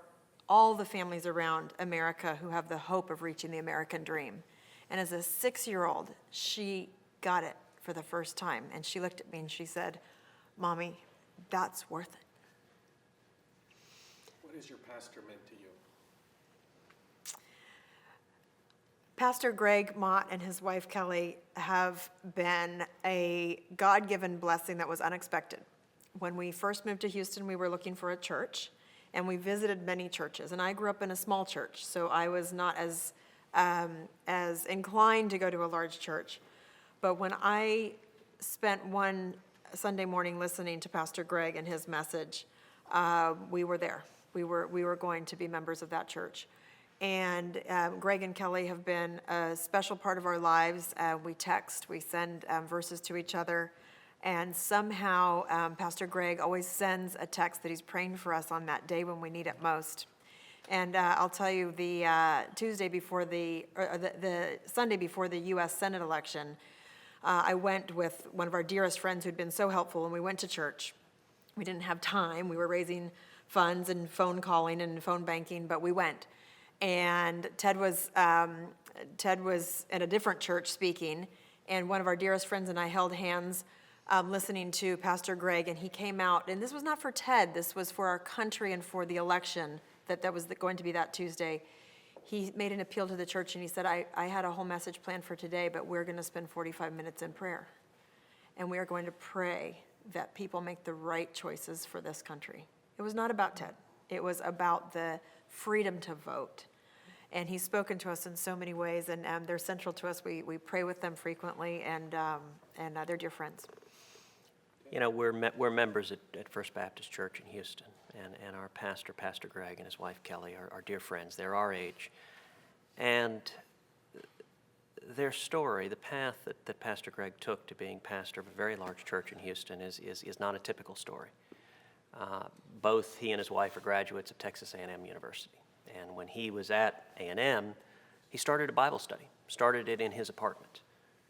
all the families around America who have the hope of reaching the American dream. And as a 6-year-old, she got it for the first time. And she looked at me and she said, "Mommy, that's worth it." What has your pastor meant to you? Pastor Greg Mott and his wife Kelly have been a God-given blessing that was unexpected. When we first moved to Houston, we were looking for a church, and we visited many churches. And I grew up in a small church, so I was not as inclined to go to a large church. But when I spent one Sunday morning listening to Pastor Greg and his message, we were there. We were going to be members of that church. And Greg and Kelly have been a special part of our lives. We text, we send verses to each other. And somehow Pastor Greg always sends a text that he's praying for us on that day when we need it most. And I'll tell you, the Sunday before the U.S. Senate election, I went with one of our dearest friends who'd been so helpful, and we went to church. We didn't have time. We were raising funds and phone calling and phone banking, but we went. And Ted was at a different church speaking, and one of our dearest friends and I held hands listening to Pastor Greg, and he came out, and this was not for Ted, this was for our country and for the election that was going to be that Tuesday. He made an appeal to the church, and he said, I had a whole message planned for today, but we're going to spend 45 minutes in prayer. And we are going to pray that people make the right choices for this country. It was not about Ted. It was about the freedom to vote. And he's spoken to us in so many ways, and they're central to us. We pray with them frequently, and they're dear friends. You know, we're members at First Baptist Church in Houston, and our pastor, Pastor Greg, and his wife Kelly are dear friends. They're our age. And their story, the path that Pastor Greg took to being pastor of a very large church in Houston is not a typical story. Both he and his wife are graduates of Texas A&M University. And when he was at A&M, he started a Bible study, started it in his apartment.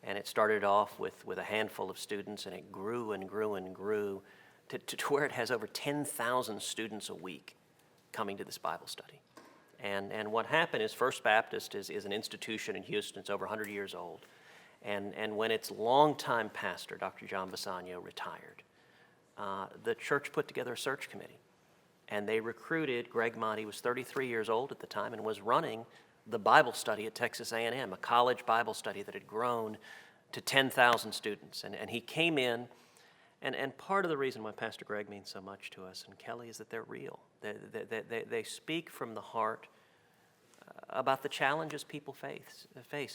And it started off with a handful of students, and it grew and grew and grew to where it has over 10,000 students a week coming to this Bible study. And what happened is First Baptist is an institution in Houston. It's over 100 years old. And when its longtime pastor, Dr. John Bassanio, retired, the church put together a search committee. And they recruited Greg Mott. He was 33 years old at the time and was running the Bible study at Texas A&M, a college Bible study that had grown to 10,000 students. And he came in, and part of the reason why Pastor Greg means so much to us and Kelly is that they're real. They speak from the heart about the challenges people face,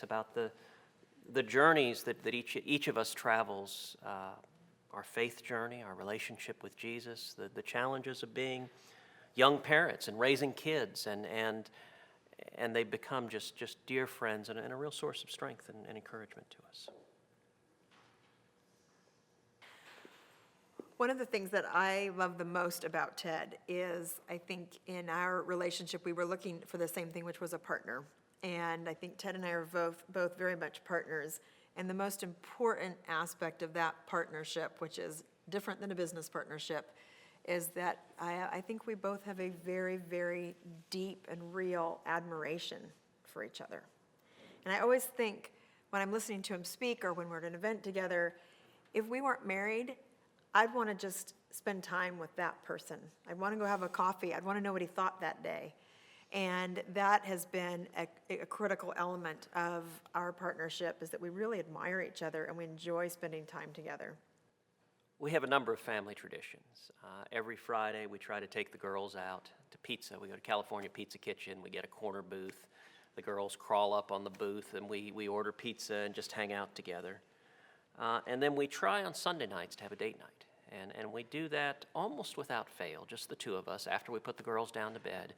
about the journeys that each of us travels, our faith journey, our relationship with Jesus, the challenges of being young parents and raising kids, and they become just dear friends and a real source of strength and encouragement to us. One of the things that I love the most about Ted is, I think in our relationship, we were looking for the same thing, which was a partner. And I think Ted and I are both very much partners. And the most important aspect of that partnership, which is different than a business partnership, is that I think we both have a very, very deep and real admiration for each other. And I always think when I'm listening to him speak or when we're at an event together, if we weren't married, I'd want to just spend time with that person. I'd want to go have a coffee. I'd want to know what he thought that day. And that has been a critical element of our partnership, is that we really admire each other and we enjoy spending time together. We have a number of family traditions. Every Friday, we try to take the girls out to pizza. We go to California Pizza Kitchen. We get a corner booth. The girls crawl up on the booth, and we order pizza and just hang out together. And then we try on Sunday nights to have a date night. And we do that almost without fail, just the two of us. After we put the girls down to bed,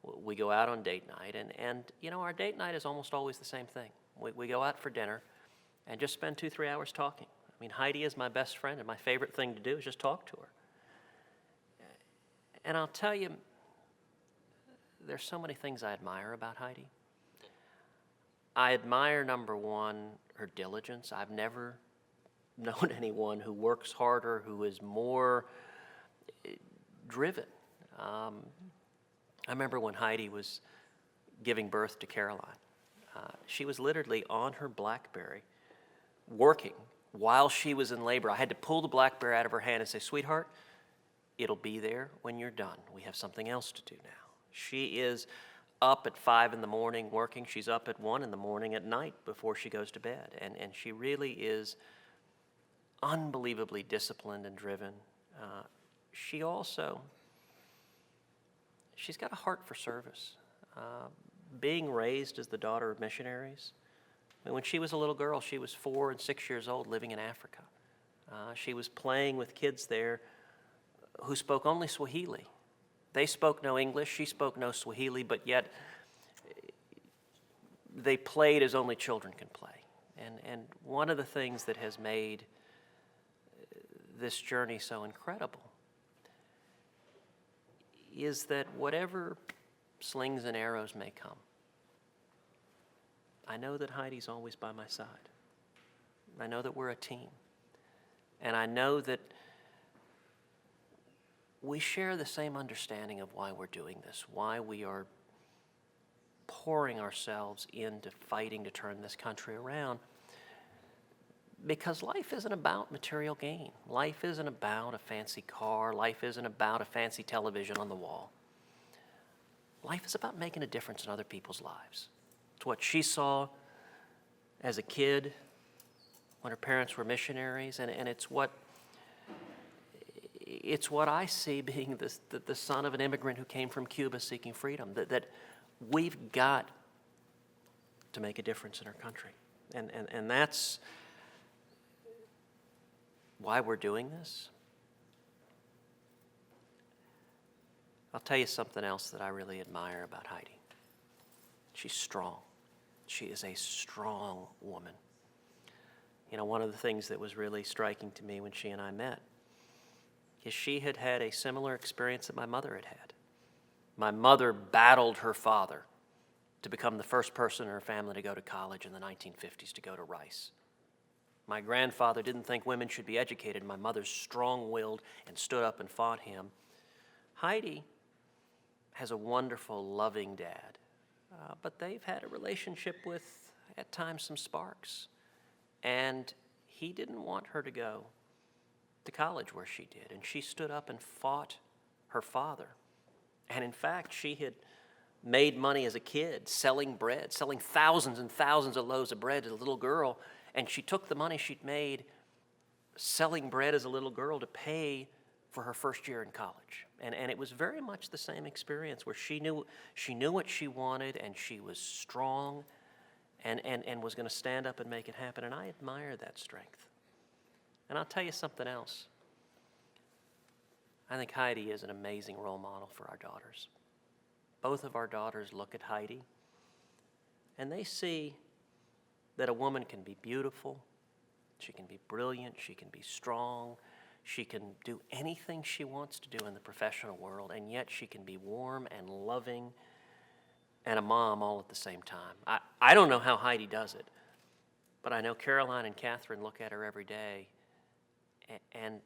we go out on date night. And you know, our date night is almost always the same thing. We go out for dinner and just spend 2-3 hours talking. I mean, Heidi is my best friend, and my favorite thing to do is just talk to her. And I'll tell you, there's so many things I admire about Heidi. I admire, number one, her diligence. I've never known anyone who works harder, who is more driven. I remember when Heidi was giving birth to Caroline. She was literally on her BlackBerry working while she was in labor. I had to pull the BlackBerry out of her hand and say, "Sweetheart, it'll be there when you're done. We have something else to do now." She is up at 5 in the morning working. She's up at 1 in the morning at night before she goes to bed. And she really is unbelievably disciplined and driven. She's got a heart for service. Being raised as the daughter of missionaries, I mean, when she was a little girl, she was 4 and 6 years old living in Africa. She was playing with kids there who spoke only Swahili. They spoke no English, she spoke no Swahili, but yet they played as only children can play. And one of the things that has made this journey so incredible is that whatever slings and arrows may come, I know that Heidi's always by my side. I know that we're a team. And I know that we share the same understanding of why we're doing this, why we are pouring ourselves into fighting to turn this country around. Because life isn't about material gain. Life isn't about a fancy car. Life isn't about a fancy television on the wall. Life is about making a difference in other people's lives. It's what she saw as a kid when her parents were missionaries, and it's what I see being the son of an immigrant who came from Cuba seeking freedom, that we've got to make a difference in our country. And that's why we're doing this. I'll tell you something else that I really admire about Heidi. She's strong. She is a strong woman. You know, one of the things that was really striking to me when she and I met is she had had a similar experience that my mother had had. My mother battled her father to become the first person in her family to go to college in the 1950s, to go to Rice. My grandfather didn't think women should be educated. My mother's strong-willed and stood up and fought him. Heidi has a wonderful, loving dad, but they've had a relationship with, at times, some sparks. And he didn't want her to go to college where she did, and she stood up and fought her father. And in fact, she had made money as a kid selling bread, selling thousands and thousands of loaves of bread as a little girl, and she took the money she'd made selling bread as a little girl to pay for her first year in college. And it was very much the same experience where she knew what she wanted, and she was strong and was going to stand up and make it happen. And I admire that strength. And I'll tell you something else. I think Heidi is an amazing role model for our daughters. Both of our daughters look at Heidi, and they see that a woman can be beautiful, she can be brilliant, she can be strong, she can do anything she wants to do in the professional world, and yet she can be warm and loving and a mom all at the same time. I don't know how Heidi does it, but I know Caroline and Catherine look at her every day and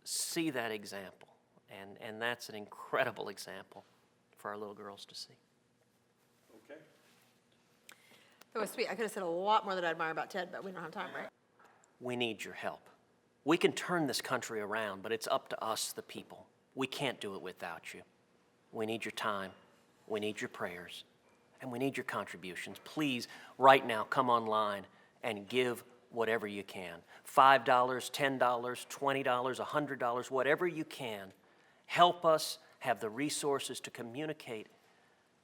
see that example, and that's an incredible example for our little girls to see. Okay. That was sweet. I could have said a lot more that I admire about Ted, but we don't have time, right? We need your help. We can turn this country around, but it's up to us, the people. We can't do it without you. We need your time, we need your prayers, and we need your contributions. Please, right now, come online and give whatever you can. $5, $10, $20, $100, whatever you can. Help us have the resources to communicate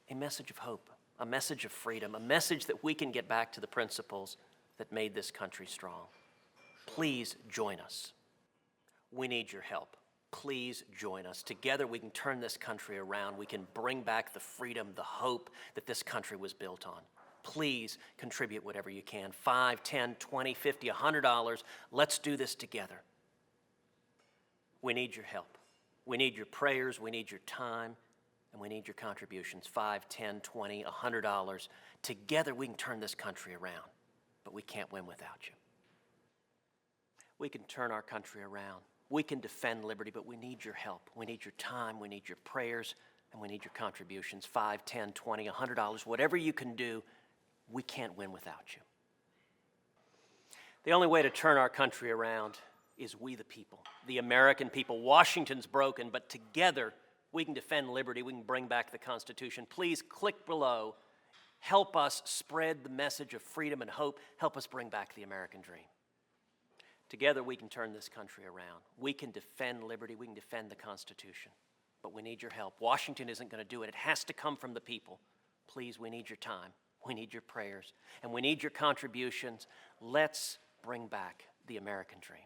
a message of hope, a message of freedom, a message that we can get back to the principles that made this country strong. Please join us. We need your help. Please join us. Together we can turn this country around. We can bring back the freedom, the hope that this country was built on. Please contribute whatever you can. $5, $10, $20, $50, $100. Let's do this together. We need your help. We need your prayers. We need your time. And we need your contributions. $5, $10, $20, $100. Together we can turn this country around. But we can't win without you. We can turn our country around. We can defend liberty, but we need your help. We need your time. We need your prayers. And we need your contributions. $5, $10, $20, $100. Whatever you can do, we can't win without you. The only way to turn our country around is we the people, the American people. Washington's broken, but together we can defend liberty. We can bring back the Constitution. Please click below. Help us spread the message of freedom and hope. Help us bring back the American dream. Together we can turn this country around. We can defend liberty. We can defend the Constitution. But we need your help. Washington isn't going to do it. It has to come from the people. Please, we need your time. We need your prayers. And we need your contributions. Let's bring back the American dream.